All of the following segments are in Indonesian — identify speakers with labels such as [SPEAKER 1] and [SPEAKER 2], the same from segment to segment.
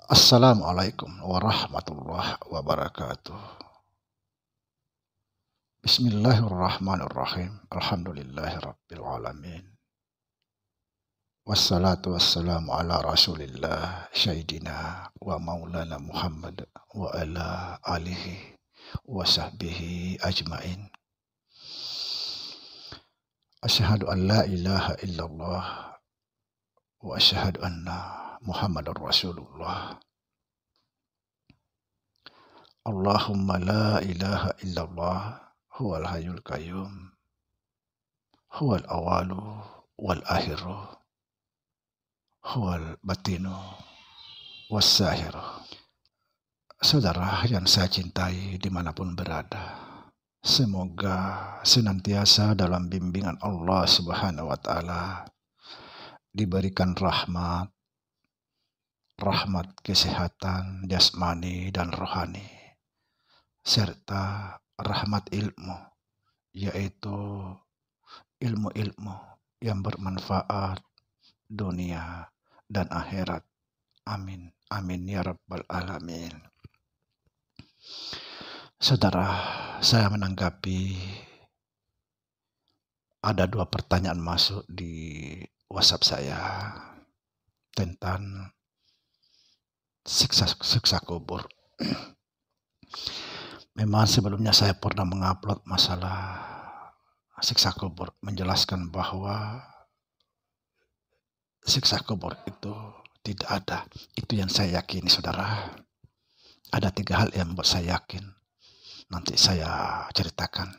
[SPEAKER 1] Assalamualaikum warahmatullahi wabarakatuh. Bismillahirrahmanirrahim. Alhamdulillahirabbil alamin. Wassalatu wassalamu ala Rasulillah Sayyidina wa Maulana Muhammad wa ala alihi wa sahbihi ajmain. Asyhadu an la ilaha illallah wa asyhadu anna Muhammadar Rasulullah. Allahumma la ilaha illallah huwal hayyul qayyum huwal awalu wal akhiru huwal batinu was sahiru. Saudara yang saya cintai dimanapun berada, semoga senantiasa dalam bimbingan Allah Subhanahu wa Ta'ala, diberikan rahmat kesehatan jasmani dan rohani, serta rahmat ilmu, yaitu ilmu-ilmu yang bermanfaat dunia dan akhirat. Amin. Amin ya rabbal alamin. Saudara, saya menanggapi ada 2 pertanyaan masuk di WhatsApp saya tentang siksa kubur. Memang sebelumnya saya pernah mengupload masalah siksa kubur, menjelaskan bahwa siksa kubur itu tidak ada. Itu yang saya yakini, saudara. Ada 3 hal yang membuat saya yakin. Nanti saya ceritakan.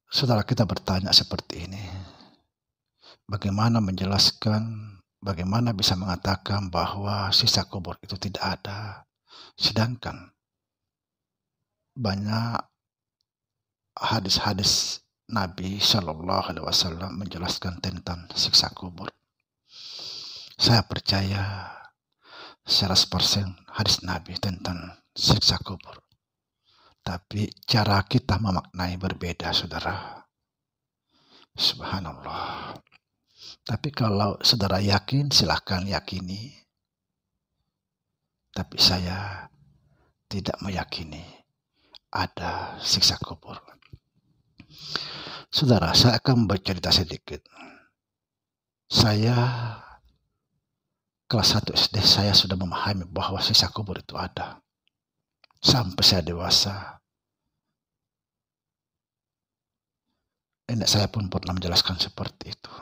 [SPEAKER 1] Saudara, kita bertanya seperti ini. Bagaimana menjelaskan, bagaimana bisa mengatakan bahwa siksa kubur itu tidak ada, sedangkan banyak hadis-hadis Nabi Shallallahu Alaihi Wasallam menjelaskan tentang siksa kubur. Saya percaya 100% hadis Nabi tentang siksa kubur. Tapi cara kita memaknai berbeda, saudara. Subhanallah. Tapi kalau saudara yakin, silahkan yakini. Tapi saya tidak meyakini ada siksa kubur. Saudara, saya akan bercerita sedikit. Saya kelas 1 SD, saya sudah memahami bahwa siksa kubur itu ada. Sampai saya dewasa, nenek saya pun pernah menjelaskan seperti itu.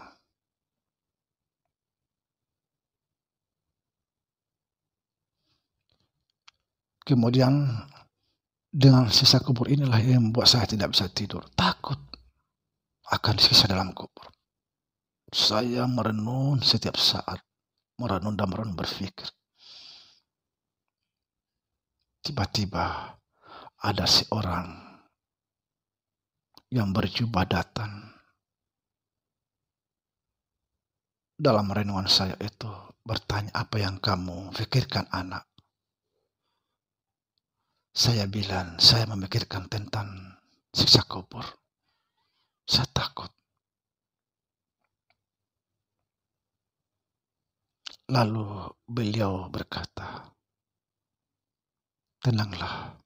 [SPEAKER 1] Kemudian dengan siksa kubur inilah yang membuat saya tidak bisa tidur. Takut akan siksa dalam kubur. Saya merenung setiap saat. Merenung dan merenung berpikir. Tiba-tiba ada seorang yang berjubah datang. Dalam renungan saya itu bertanya, apa yang kamu pikirkan, anak? Saya bilang, saya memikirkan tentang siksa kubur. Saya takut. Lalu beliau berkata, tenanglah,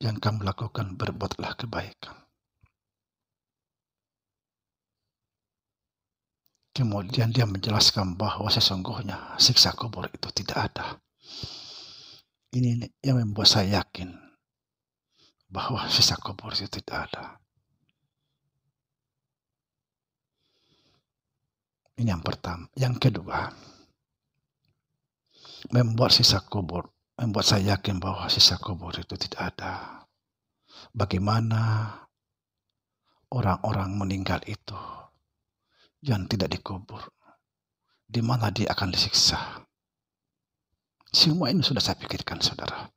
[SPEAKER 1] yang kamu lakukan berbuatlah kebaikan. Kemudian dia menjelaskan bahwa sesungguhnya siksa kubur itu tidak ada. Ini yang membuat saya yakin bahwa siksa kubur itu tidak ada. Ini yang pertama. Yang kedua, membuat saya yakin bahwa siksa kubur itu tidak ada. Bagaimana orang-orang meninggal itu yang tidak dikubur, di mana dia akan disiksa? Semua ini sudah saya pikirkan, saudara.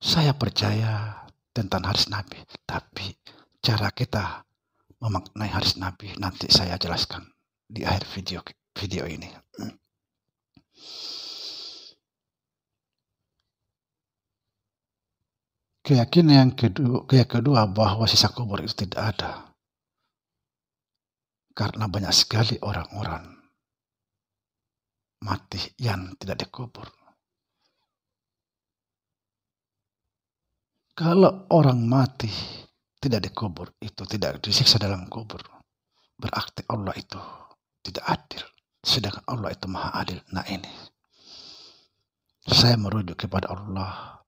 [SPEAKER 1] Saya percaya tentang hadis Nabi, tapi cara kita memaknai hadis Nabi nanti saya jelaskan di akhir video ini. Keyakinan yang kedua bahwa siksa kubur itu tidak ada. Karena banyak sekali orang-orang mati yang tidak dikubur. Kalau orang mati tidak dikubur, itu tidak disiksa dalam kubur, berarti Allah itu tidak adil. Sedangkan Allah itu maha adil. Nah ini, saya merujuk kepada Allah,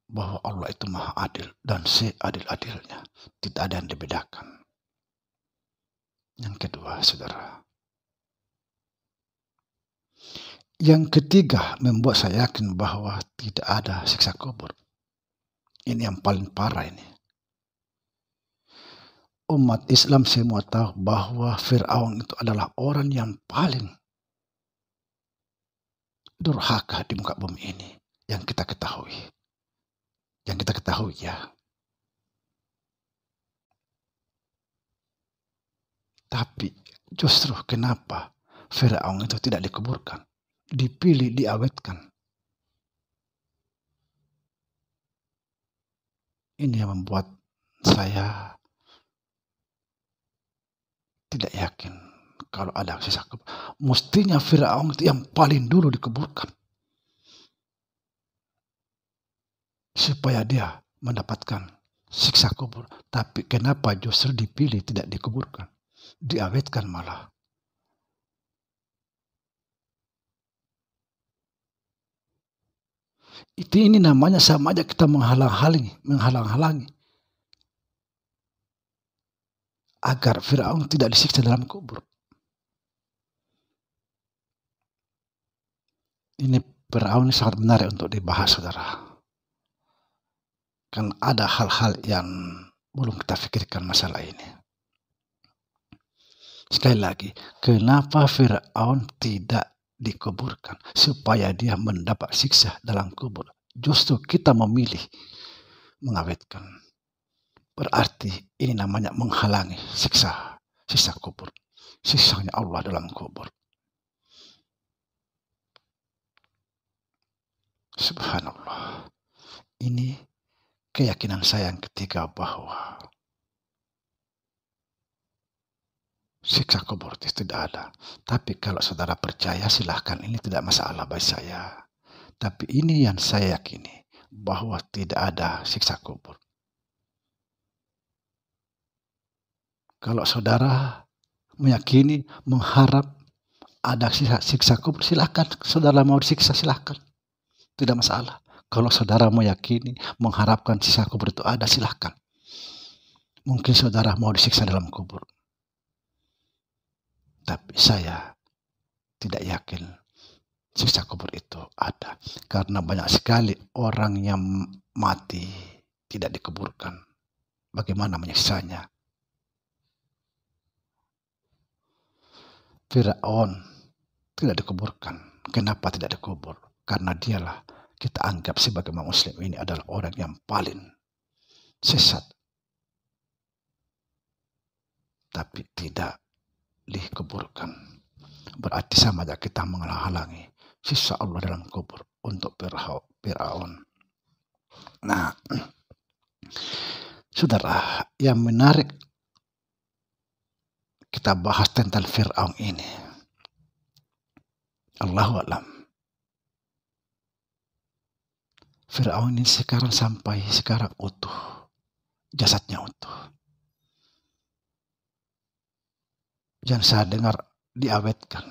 [SPEAKER 1] bahwa Allah itu maha adil dan seadil-adilnya. Tidak ada yang dibedakan. Yang kedua, saudara. Yang ketiga, membuat saya yakin bahwa tidak ada siksa kubur. Ini yang paling parah ini. Umat Islam semua tahu bahwa Fir'aun itu adalah orang yang paling durhaka di muka bumi ini. Yang kita ketahui. Yang kita ketahui ya. Tapi justru kenapa Fir'aun itu tidak dikuburkan? Dipilih, diawetkan. Ini yang membuat saya tidak yakin kalau ada siksa kubur. Mestinya Fir'aun itu yang paling dulu dikuburkan. Supaya dia mendapatkan siksa kubur. Tapi kenapa justru dipilih tidak dikuburkan? Diawetkan malah. Ini namanya sama aja kita menghalang-halangi agar Fir'aun tidak disiksa dalam kubur. Ini Fir'aun sangat menarik untuk dibahas, saudara. Kan ada hal-hal yang belum kita pikirkan masalah ini. Sekali lagi, kenapa Fir'aun tidak dikuburkan? Supaya dia mendapat siksa dalam kubur. Justru kita memilih mengawetkan. Berarti ini namanya menghalangi siksa kubur. Siksanya Allah dalam kubur. Subhanallah. Ini keyakinan saya yang ketiga bahwa siksa kubur itu tidak ada. Tapi kalau saudara percaya silahkan, ini tidak masalah bagi saya. Tapi ini yang saya yakini, bahwa tidak ada siksa kubur. Kalau saudara meyakini, mengharap ada siksa kubur, silahkan. Saudara mau disiksa, silahkan. Tidak masalah. Kalau saudara meyakini, mengharapkan siksa kubur itu ada, silahkan. Mungkin saudara mau disiksa dalam kubur. Tapi saya tidak yakin siksa kubur itu ada. Karena banyak sekali orang yang mati tidak dikuburkan. Bagaimana menyiksanya? Fir'aun tidak dikuburkan. Kenapa tidak dikubur? Karena dialah kita anggap sebagai muslim ini adalah orang yang paling sesat. Tapi tidak dikuburkan. Berarti sama saja kita menghalangi sisa Allah dalam kubur untuk Fir'aun. Nah, saudara, yang menarik kita bahas tentang Fir'aun ini. Allahu a'lam. Fir'aun ini sampai sekarang utuh. Jasadnya utuh. Yang saya dengar diawetkan.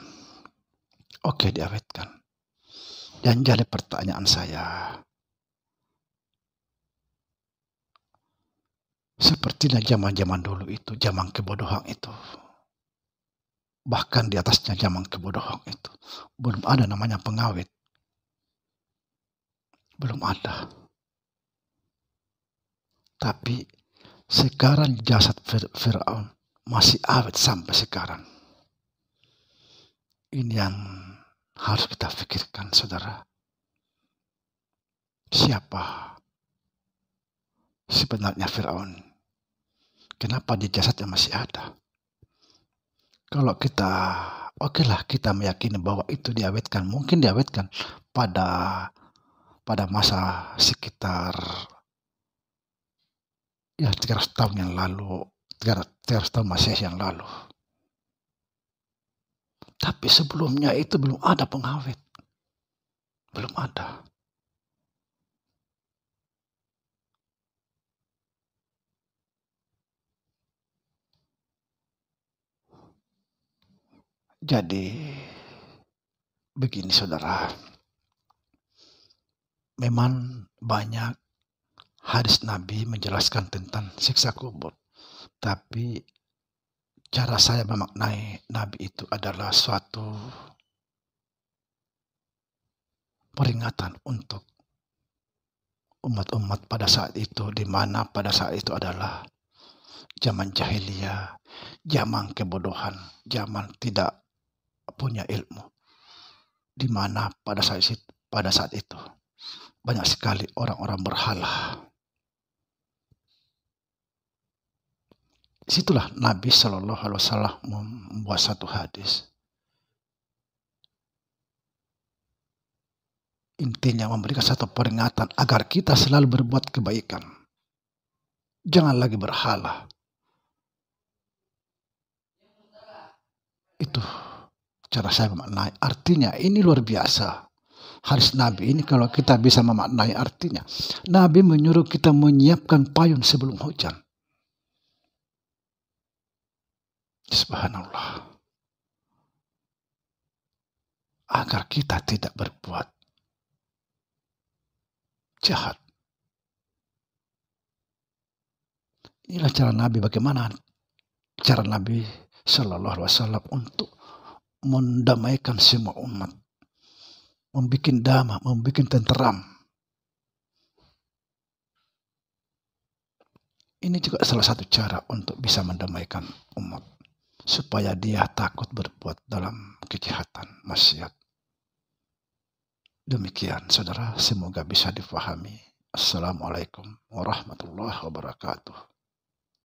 [SPEAKER 1] Oke, diawetkan. Dan jadi pertanyaan saya, sepertinya zaman-zaman dulu itu, zaman kebodohan itu, bahkan di atasnya zaman kebodohan itu, belum ada namanya pengawet. Belum ada. Tapi sekarang jasad Fir'aun masih awet sampai sekarang. Ini yang harus kita pikirkan, saudara. Siapa sebenarnya Fir'aun? Kenapa di jasadnya masih ada? Kalau kita, okelah kita meyakini bahwa itu diawetkan. Mungkin diawetkan pada masa sekitar 300 tahun yang lalu. 300 tahun Masehi yang lalu. Tapi sebelumnya itu belum ada pengawet. Belum ada. Jadi begini saudara, memang banyak hadis Nabi menjelaskan tentang siksa kubur. Tapi cara saya memaknai Nabi itu adalah suatu peringatan untuk umat-umat pada saat itu, di mana pada saat itu adalah zaman jahiliyah, zaman kebodohan, zaman tidak punya ilmu, di mana pada saat itu banyak sekali orang-orang berhala. Situlah Nabi Shallallahu Alaihi Wasallam membuat satu hadis. Intinya memberikan satu peringatan agar kita selalu berbuat kebaikan. Jangan lagi berhala. Itu cara saya memaknai. Artinya ini luar biasa. Hadis Nabi ini kalau kita bisa memaknai artinya. Nabi menyuruh kita menyiapkan payung sebelum hujan. Subhanallah. Agar kita tidak berbuat jahat. Inilah cara Nabi, bagaimana cara Nabi Shallallahu Alaihi Wasallam untuk mendamaikan semua umat, membuat damai, membuat tenteram. Ini juga salah satu cara untuk bisa mendamaikan umat, supaya dia takut berbuat dalam kejahatan, maksiat. Demikian saudara, semoga bisa difahami. Assalamualaikum warahmatullahi wabarakatuh.